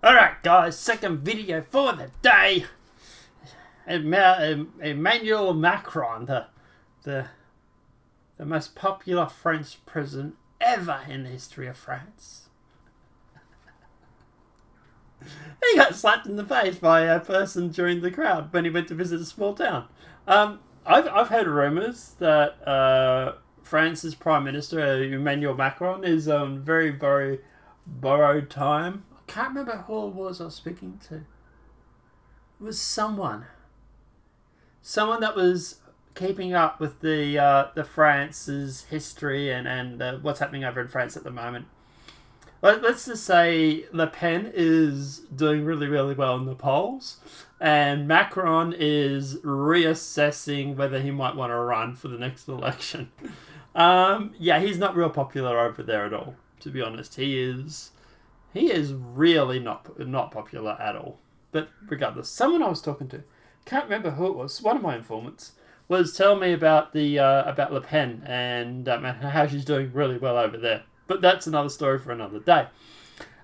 Alright guys, second video for the day. Emmanuel Macron, the most popular French president ever in the history of France. He got slapped in the face by a person during the crowd when he went to visit a small town. I've heard rumours that France's Prime Minister Emmanuel Macron is on very, very borrowed time. I can't remember who it was I was speaking to. It was someone that was keeping up with the France's history and what's happening over in France at the moment. Let's just say Le Pen is doing really, really well in the polls, and Macron is reassessing whether he might want to run for the next election. He's not real popular over there at all, to be honest. He is really not popular at all. But regardless, someone I was talking to, can't remember who it was, one of my informants, was telling me about about Le Pen and how she's doing really well over there. But that's another story for another day.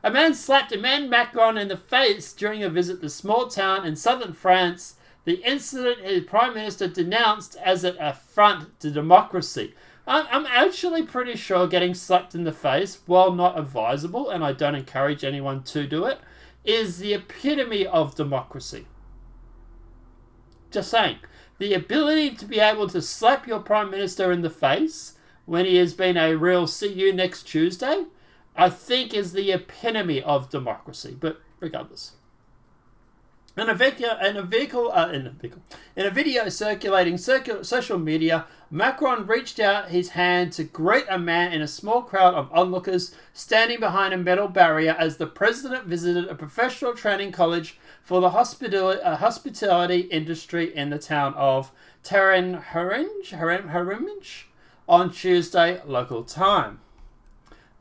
A man slapped Emmanuel Macron in the face during a visit to a small town in southern France. The incident his Prime Minister denounced as an affront to democracy. I'm actually pretty sure getting slapped in the face, while not advisable, and I don't encourage anyone to do it, is the epitome of democracy. Just saying. The ability to be able to slap your Prime Minister in the face when he has been a real see you next Tuesday, I think is the epitome of democracy. But regardless. In a video circulating social media, Macron reached out his hand to greet a man in a small crowd of onlookers standing behind a metal barrier as the president visited a professional training college for the hospitality industry in the town of Terrenheringe on Tuesday local time.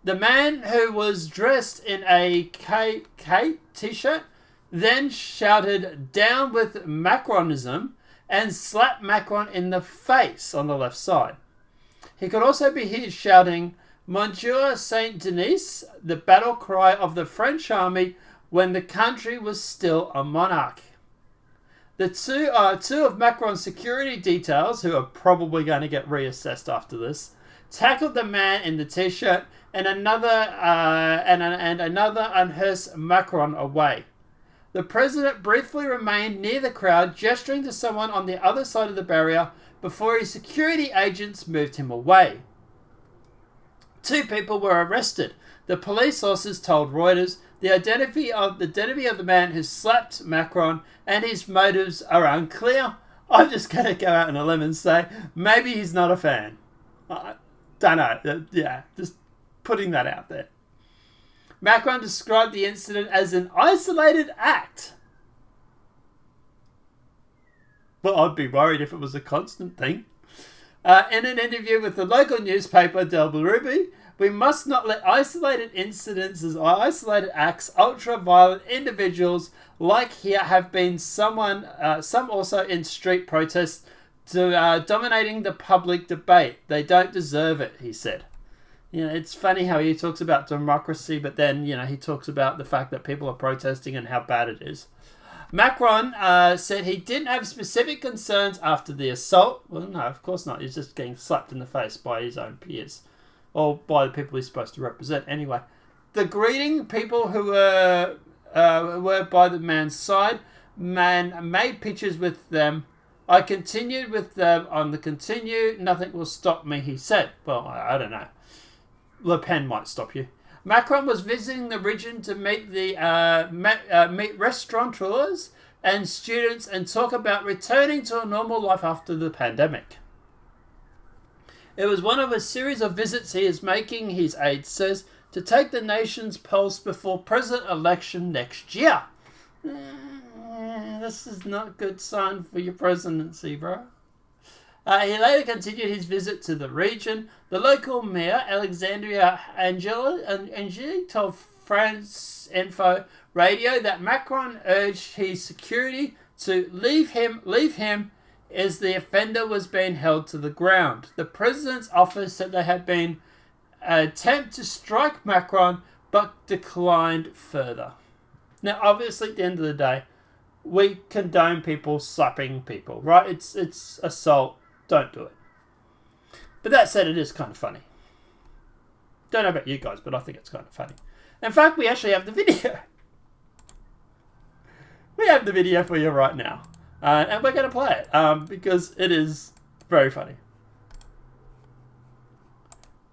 The man, who was dressed in a Kate t-shirt, then shouted "down with Macronism" and slapped Macron in the face on the left side. He could also be heard shouting "Monsieur Saint-Denis," the battle cry of the French army when the country was still a monarch. The two of Macron's security details, who are probably going to get reassessed after this, tackled the man in the t-shirt and another unhorsed Macron away. The president briefly remained near the crowd, gesturing to someone on the other side of the barrier before his security agents moved him away. 2 people were arrested. The police sources told Reuters the identity of the man who slapped Macron and his motives are unclear. I'm just going to go out on a limb and say maybe he's not a fan. I don't know. Just putting that out there. Macron described the incident as an isolated act. Well, I'd be worried if it was a constant thing. In an interview with the local newspaper Del Ruby, we must not let isolated incidents as isolated acts, ultra-violent individuals like here have been some also in street protests dominating the public debate. They don't deserve it, he said. It's funny how he talks about democracy, but then, he talks about the fact that people are protesting and how bad it is. Macron said he didn't have specific concerns after the assault. Well, no, of course not. He's just getting slapped in the face by his own peers. Or by the people he's supposed to represent. Anyway, the greeting people who were by the man's side, man made pictures with them. I continued with them on the continue. Nothing will stop me, he said. Well, I don't know. Le Pen might stop you. Macron was visiting the region to meet meet restaurateurs and students and talk about returning to a normal life after the pandemic. It was one of a series of visits he is making, his aide says, to take the nation's pulse before president election next year. This is not a good sign for your presidency, bro. He later continued his visit to the region. The local mayor, Alexandria Angeli, told France Info Radio that Macron urged his security to leave him as the offender was being held to the ground. The president's office said there had been an attempt to strike Macron, but declined further. Now, obviously, at the end of the day, we condone people slapping people, right? It's assault. Don't do it. But that said, it is kind of funny. Don't know about you guys, but I think it's kind of funny. In fact, we actually have the video. We have the video for you right now. And we're going to play it because it is very funny.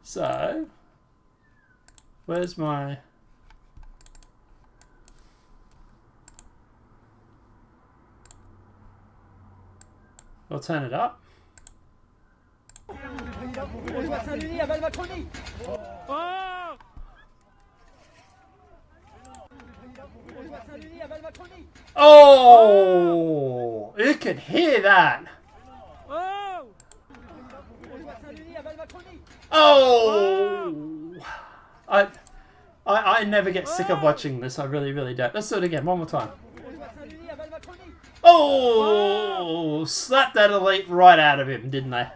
So, where's my... I'll turn it up. Oh, you could hear that. Oh, I never get sick of watching this. I really, really don't. Let's do it again. One more time. Oh, slapped that elite right out of him, didn't they?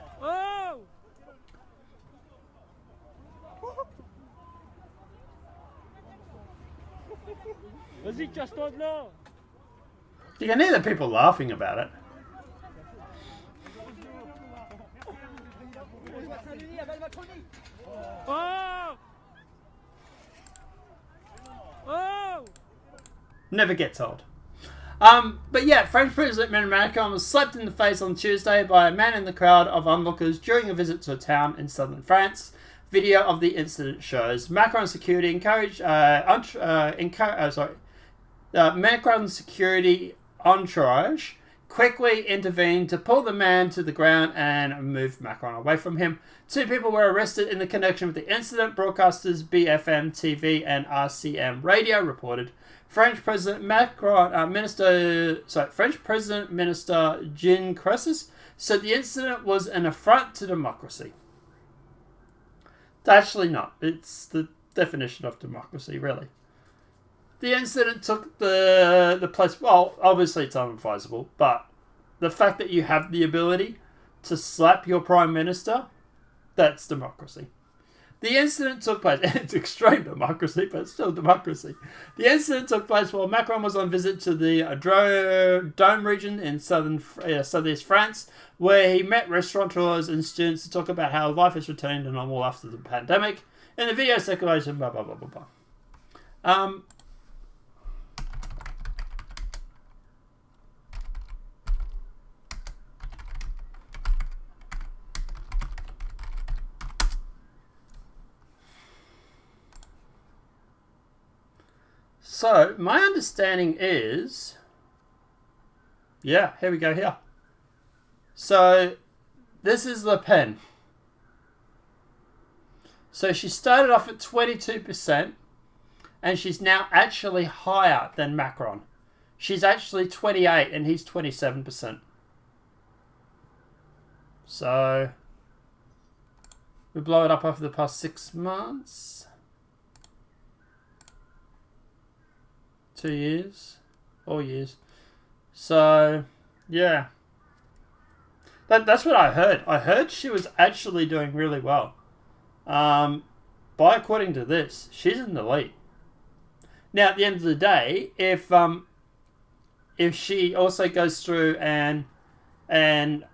You can hear the people laughing about it. Never gets old. But yeah, French President Emmanuel Macron was slapped in the face on Tuesday by a man in the crowd of onlookers during a visit to a town in southern France. Video of the incident shows Macron's security Macron's security entourage quickly intervened to pull the man to the ground and move Macron away from him. 2 people were arrested in the connection with the incident, broadcasters BFM TV and RCM Radio reported. French President Minister Jean Cresses said the incident was an affront to democracy. It's actually not. It's the definition of democracy, really. The incident took the place... Well, obviously it's unadvisable, but the fact that you have the ability to slap your Prime Minister, that's democracy. The incident took place... It's extreme democracy, but it's still democracy. The incident took place while Macron was on visit to the Dome region in southeast France, where he met restaurateurs and students to talk about how life is returning to normal after the pandemic. In the video circulation, blah, blah, blah, blah, blah. So, my understanding is... Yeah, here we go here. So, this is Le Pen. So, she started off at 22%, and she's now actually higher than Macron. She's actually 28%, and he's 27%. So, we blow it up over the past 6 months. 2 years, 4 years. So, yeah. That's what I heard. I heard she was actually doing really well. By according to this, she's in the lead. Now, at the end of the day, if she also goes through and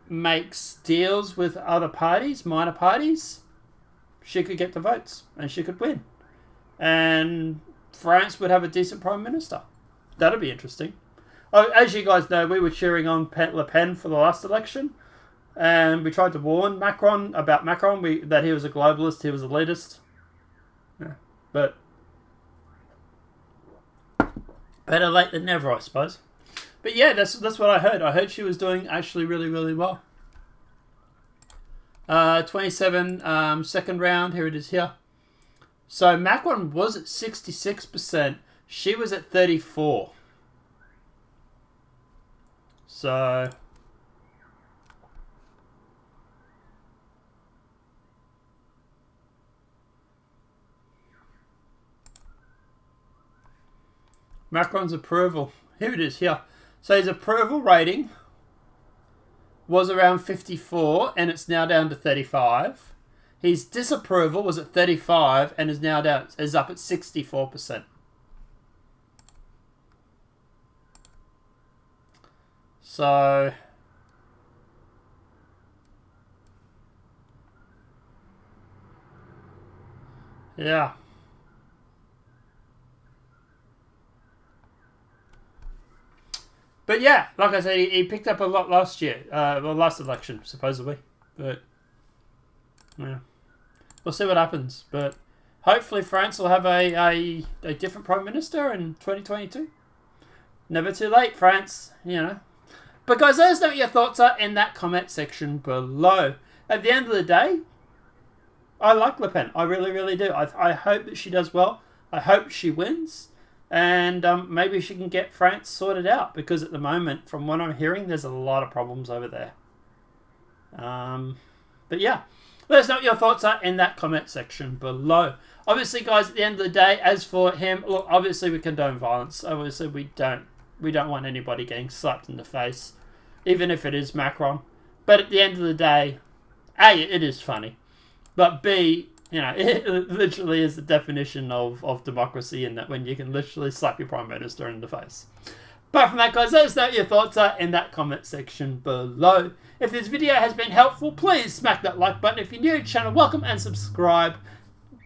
makes deals with other parties, minor parties, she could get the votes and she could win. And France would have a decent Prime Minister. That'd be interesting. Oh, as you guys know, we were cheering on Le Pen for the last election. And we tried to warn Macron about Macron, that he was a globalist, he was a elitist. Yeah. But better late than never, I suppose. But yeah, that's what I heard. I heard she was doing actually really, really well. 27, second round. Here it is here. So Macron was at 66%. She was at 34%. So... Macron's approval. Here it is, here. So his approval rating was around 54 and it's now down to 35. His disapproval was at 35 and is now up at 64%. So, yeah. But yeah, like I said, he picked up a lot last year. Well, last election, supposedly. But, yeah. We'll see what happens. But hopefully France will have a different Prime Minister in 2022. Never too late, France. You know. But guys, let us know what your thoughts are in that comment section below. At the end of the day, I like Le Pen. I really, really do. I hope that she does well. I hope she wins. And maybe she can get France sorted out. Because at the moment, from what I'm hearing, there's a lot of problems over there. But yeah. Let us know what your thoughts are in that comment section below. Obviously, guys, at the end of the day, as for him, look, obviously we condone violence. Obviously, we don't want anybody getting slapped in the face, even if it is Macron. But at the end of the day, A, it is funny. But B, you know, it literally is the definition of democracy, in that when you can literally slap your Prime Minister in the face. Apart from that, guys, let us know what your thoughts are in that comment section below. If this video has been helpful, please smack that like button. If you're new to the channel, welcome and subscribe.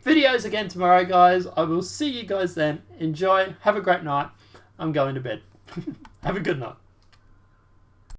Videos again tomorrow, guys. I will see you guys then. Enjoy. Have a great night. I'm going to bed. Have a good night.